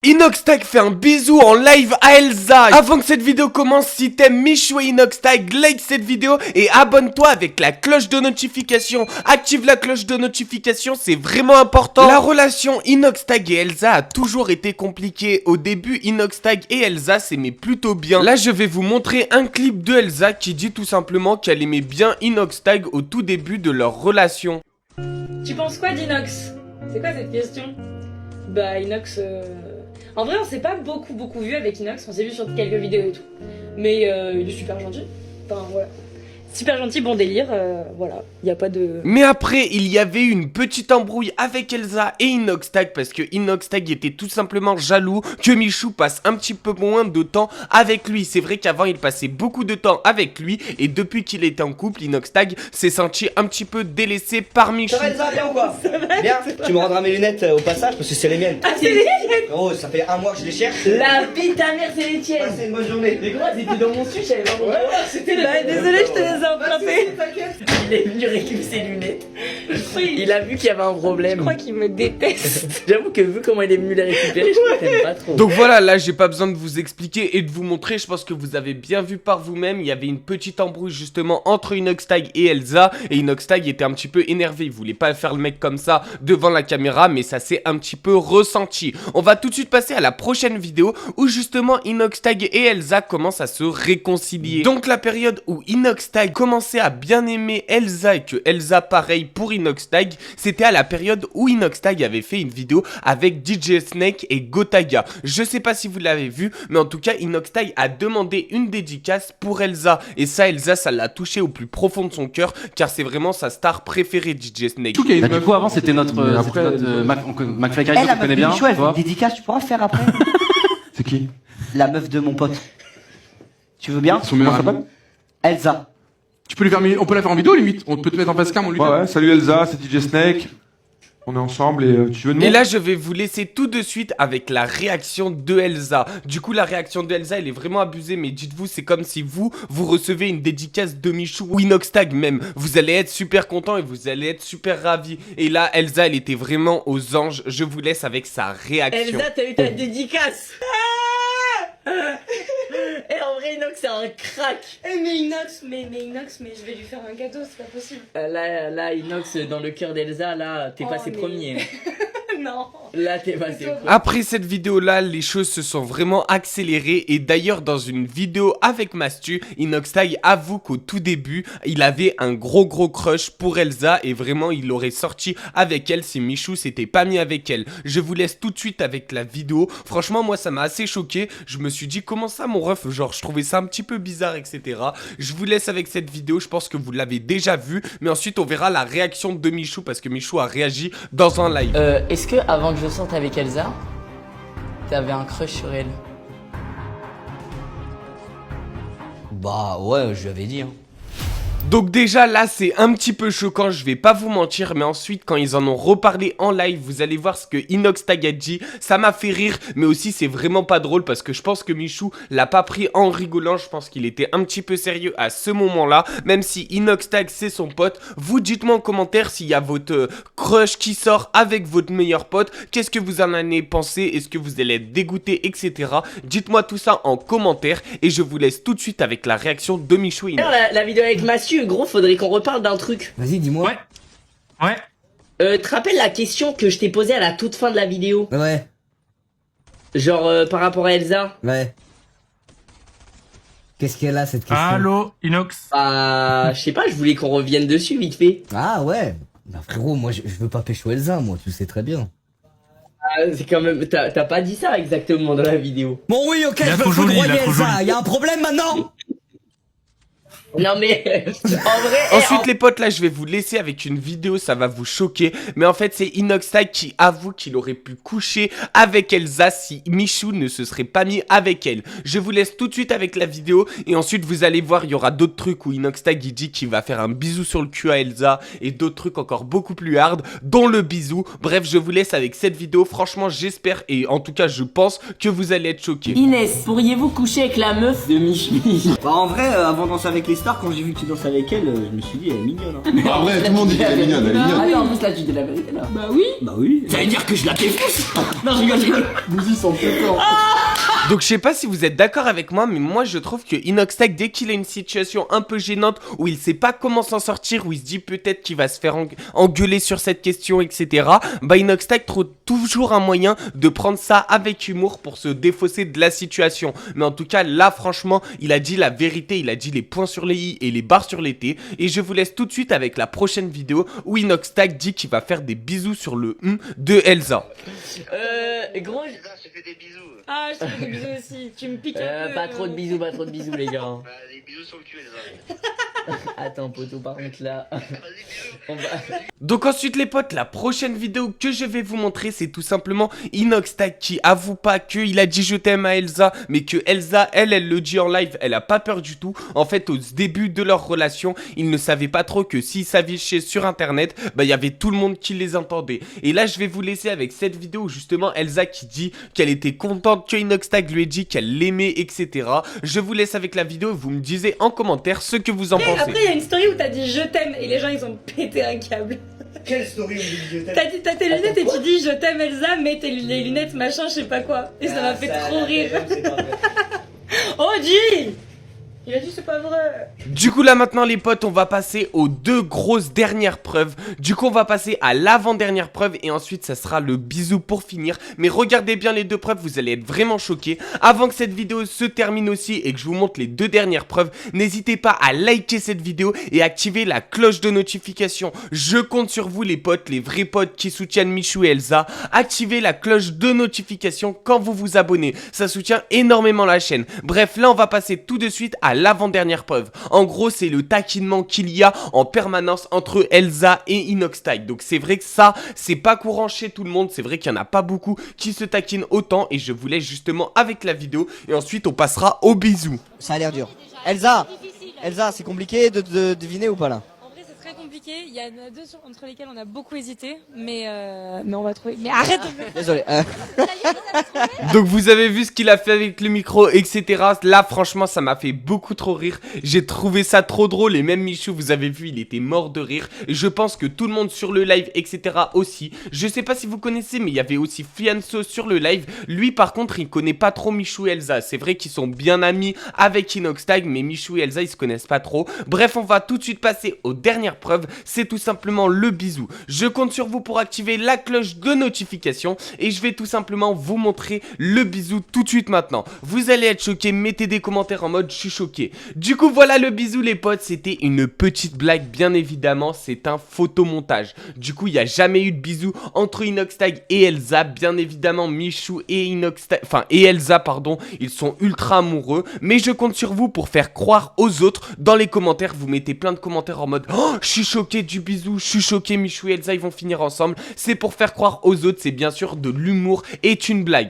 Inoxtag fait un bisou en live à Elsa. Avant que cette vidéo commence, si t'aimes Michou et Inoxtag, like cette vidéo et abonne-toi avec la cloche de notification. Active la cloche de notification, c'est vraiment important. La relation Inoxtag et Elsa a toujours été compliquée. Au début, Inoxtag et Elsa s'aimaient plutôt bien. Là, je vais vous montrer un clip de Elsa qui dit tout simplement qu'elle aimait bien Inoxtag au tout début de leur relation. Tu penses quoi d'Inox? C'est quoi cette question? Bah Inox, en vrai on s'est pas beaucoup vu avec Inox, on s'est vu sur quelques vidéos et tout. Mais il est super gentil, enfin voilà. Super gentil, bon délire, voilà, y a pas de... Mais après, il y avait une petite embrouille avec Elsa et Inoxtag parce que Inoxtag était tout simplement jaloux que Michou passe un petit peu moins de temps avec lui. C'est vrai qu'avant, il passait beaucoup de temps avec lui et depuis qu'il était en couple, Inoxtag s'est senti un petit peu délaissé par Michou. Ça va Elsa, bien ou quoi? Bien. Tu me rendras mes lunettes au passage parce que c'est les miennes. Ah c'est les miennes? Oh, ça fait un mois que je les cherche. La vie de ta mère c'est les tiennes. Passez une bonne journée. Mais quoi, t'étais dans mon sujet, j'avais pas mon C'était Bah désolé, je te les ai empruntés. T'inquiète. Il est venu récupérer ses lunettes. Oui. Il a vu qu'il y avait un problème. Je crois qu'il me déteste. J'avoue que vu comment il est venu les récupérer, je crois que t'aimes pas trop. Donc voilà, là j'ai pas besoin de vous expliquer et de vous montrer, je pense que vous avez bien vu par vous-même, il y avait une petite embrouille justement entre Inoxtag et Elsa, et Inoxtag était un petit peu énervé, il voulait pas faire le mec comme ça devant la caméra, mais ça s'est un petit peu ressenti. On va tout de suite passer à la prochaine vidéo où justement Inoxtag et Elsa commencent à se réconcilier. Donc la période où Inoxtag commençait à bien aimer Elsa et que Elsa pareil pour Inoxtag, c'était à la période où Inoxtag avait fait une vidéo avec DJ Snake et Gotaga. Je sais pas si vous l'avez vu, mais en tout cas Inoxtag a demandé une dédicace pour Elsa, et ça Elsa ça l'a touché au plus profond de son cœur car c'est vraiment sa star préférée, DJ Snake. Bah, du coup, avant, c'était notre McFly Carey, tu connais bien, tu vois. Dédicace, tu pourras faire après. C'est qui? La meuf de mon pote. Tu veux bien? Son meilleur ami. Elsa. Tu peux lui faire, on peut la faire en vidéo limite. On peut te mettre en face cam, on lui fait. Ouais, salut Elsa, c'est DJ Snake. On est ensemble et tu veux de moi? Et là je vais vous laisser tout de suite avec la réaction de Elsa. Du coup la réaction de Elsa elle est vraiment abusée, mais dites-vous c'est comme si vous recevez une dédicace de Michou ou Inoxtag même. Vous allez être super content et vous allez être super ravis. Et là Elsa elle était vraiment aux anges. Je vous laisse avec sa réaction. Elsa, t'as eu ta dédicace. Et en vrai, Inox, c'est un crack. Mais Inox, mais je vais lui faire un cadeau, c'est pas possible. Là, Inox, dans le cœur d'Elsa, là, t'es passé premier. Non. Là, t'es passé premier. Après cette vidéo là, les choses se sont vraiment accélérées et d'ailleurs dans une vidéo avec Mastu, Inoxtag avoue qu'au tout début, il avait un gros crush pour Elsa et vraiment il l'aurait sorti avec elle si Michou s'était pas mis avec elle. Je vous laisse tout de suite avec la vidéo. Franchement moi ça m'a assez choqué, je me suis dit comment ça mon ref, genre je trouvais ça un petit peu bizarre etc. Je vous laisse avec cette vidéo, je pense que vous l'avez déjà vue, mais ensuite on verra la réaction de Michou parce que Michou a réagi dans un live. Est-ce que avant que je sorte avec Elsa, t'avais un crush sur elle? Bah ouais, je lui avais dit. Donc déjà là c'est un petit peu choquant, je vais pas vous mentir, mais ensuite quand ils en ont reparlé en live, vous allez voir ce que Inoxtag a dit, ça m'a fait rire, mais aussi c'est vraiment pas drôle parce que je pense que Michou l'a pas pris en rigolant, je pense qu'il était un petit peu sérieux à ce moment-là, même si Inoxtag c'est son pote. Vous dites-moi en commentaire s'il y a votre crush qui sort avec votre meilleur pote, qu'est-ce que vous en avez pensé, est-ce que vous allez être dégoûté, etc. Dites-moi tout ça en commentaire et je vous laisse tout de suite avec la réaction de Michou et Inox. La vidéo avec Massieu, gros, faudrait qu'on reparle d'un truc. Vas-y, dis-moi. Ouais. Te rappelles la question que je t'ai posée à la toute fin de la vidéo? Ouais. Genre, par rapport à Elsa? Ouais. Qu'est-ce qu'elle a cette question? Allô, Inox. Bah, je sais pas, je voulais qu'on revienne dessus vite fait. Ah ouais. Bah frérot, moi je veux pas pécho Elsa, moi, tu le sais très bien. C'est quand même, t'as pas dit ça exactement dans la vidéo. Bon oui, ok, Il a je veux trop joli, foudroyer il a trop Elsa. joli. Y a un problème maintenant? Non mais, en vrai... Ensuite les potes là je vais vous laisser avec une vidéo, ça va vous choquer, mais en fait c'est Inoxtag qui avoue qu'il aurait pu coucher avec Elsa si Michou ne se serait pas mis avec elle. Je vous laisse tout de suite avec la vidéo et ensuite vous allez voir il y aura d'autres trucs où Inoxtag il dit qu'il va faire un bisou sur le cul à Elsa et d'autres trucs encore beaucoup plus hard dont le bisou. Bref je vous laisse avec cette vidéo, franchement j'espère et en tout cas je pense que vous allez être choqués. Inès, pourriez-vous coucher avec la meuf de Michi? Bah en vrai, avant de danser avec les Stars, quand j'ai vu que tu danses avec elle, je me suis dit, elle est mignonne. Hein. En vrai, tout le monde dit qu'elle est mignonne, elle est mignonne. Attends, en plus là tu dis la vérité là. Bah oui. Bah oui. Ça veut dire que je la kiffe. Non, je rigole. Vous y sont plus fort. Donc je sais pas si vous êtes d'accord avec moi, mais moi je trouve que Inoxtag, dès qu'il a une situation un peu gênante, où il sait pas comment s'en sortir, où il se dit peut-être qu'il va se faire engueuler sur cette question, etc. Bah Inoxtag trouve toujours un moyen de prendre ça avec humour pour se défausser de la situation. Mais en tout cas là franchement, il a dit la vérité, il a dit les points sur les i et les barres sur les t. Et je vous laisse tout de suite avec la prochaine vidéo où Inoxtag dit qu'il va faire des bisous sur le de Elsa. Gros, Je te fais des bisous. Ah, je te fais des bisous aussi. Tu me piques un peu. pas trop de bisous les gars. Bah, des bisous sur le cul, Elsa. Attends poto, par contre là. On va... Donc ensuite les potes, la prochaine vidéo que je vais vous montrer, c'est tout simplement Inoxtag qui avoue pas qu'il a dit je t'aime à Elsa, mais que Elsa, elle le dit en live, elle a pas peur du tout. En fait, au début de leur relation, ils ne savaient pas trop que s'ils s'affichaient sur internet, bah il y avait tout le monde qui les entendait. Et là, je vais vous laisser avec cette vidéo où justement Elsa qui dit qu'elle était contente que Inoxtag lui ait dit qu'elle l'aimait, etc. Je vous laisse avec la vidéo, vous me disiez en commentaire ce que vous en pensez. Après, il y a une story où t'as dit je t'aime et les gens ils ont pété un câble. Quelle story où je t'aime? T'as tes lunettes et tu dis je t'aime Elsa, mais les lunettes machin, je sais pas quoi. Et ça m'a fait trop rire. Oh, dis! Il a dit c'est pas vrai. Du coup là maintenant les potes, on va passer aux deux grosses dernières preuves. Du coup on va passer à l'avant-dernière preuve et ensuite ça sera le bisou pour finir. Mais regardez bien les deux preuves, vous allez être vraiment choqués. Avant que cette vidéo se termine aussi et que je vous montre les deux dernières preuves, n'hésitez pas à liker cette vidéo et activer la cloche de notification. Je compte sur vous les potes, les vrais potes qui soutiennent Michou et Elsa. Activez la cloche de notification quand vous vous abonnez, ça soutient énormément la chaîne. Bref, là on va passer tout de suite à l'avant-dernière preuve. En gros, c'est le taquinement qu'il y a en permanence entre Elsa et Inoxtag. Donc c'est vrai que ça, c'est pas courant chez tout le monde. C'est vrai qu'il y en a pas beaucoup qui se taquinent autant. Et je vous laisse justement avec la vidéo. Et ensuite, on passera aux bisous. Ça a l'air dur. Elsa, c'est compliqué de deviner ou pas là? En vrai, c'est très compliqué. Il y en a deux entre lesquels on a beaucoup hésité, mais on va trouver. Mais arrête de me... Désolé. Donc vous avez vu ce qu'il a fait avec le micro, etc. Là franchement ça m'a fait beaucoup trop rire. J'ai trouvé ça trop drôle et même Michou, vous avez vu, il était mort de rire. Et je pense que tout le monde sur le live, etc. aussi. Je sais pas si vous connaissez, mais il y avait aussi Fianso sur le live. Lui par contre il connaît pas trop Michou et Elsa. C'est vrai qu'ils sont bien amis avec Inoxtag, mais Michou et Elsa ils se connaissent pas trop. Bref, on va tout de suite passer aux dernières preuves. C'est tout simplement le bisou. Je compte sur vous pour activer la cloche de notification et je vais tout simplement vous montrer le bisou tout de suite maintenant. Vous allez être choqués, mettez des commentaires en mode je suis choqué. Du coup voilà le bisou les potes, c'était une petite blague bien évidemment, c'est un photomontage. Du coup il n'y a jamais eu de bisou entre Inoxtag et Elsa, bien évidemment Michou et Inoxtag, et Elsa pardon, ils sont ultra amoureux, mais je compte sur vous pour faire croire aux autres. Dans les commentaires vous mettez plein de commentaires en mode oh je suis choqué du bisou, je suis choqué, Michou et Elsa ils vont finir ensemble. C'est pour faire croire aux autres, c'est bien sûr de l'humour et une blague.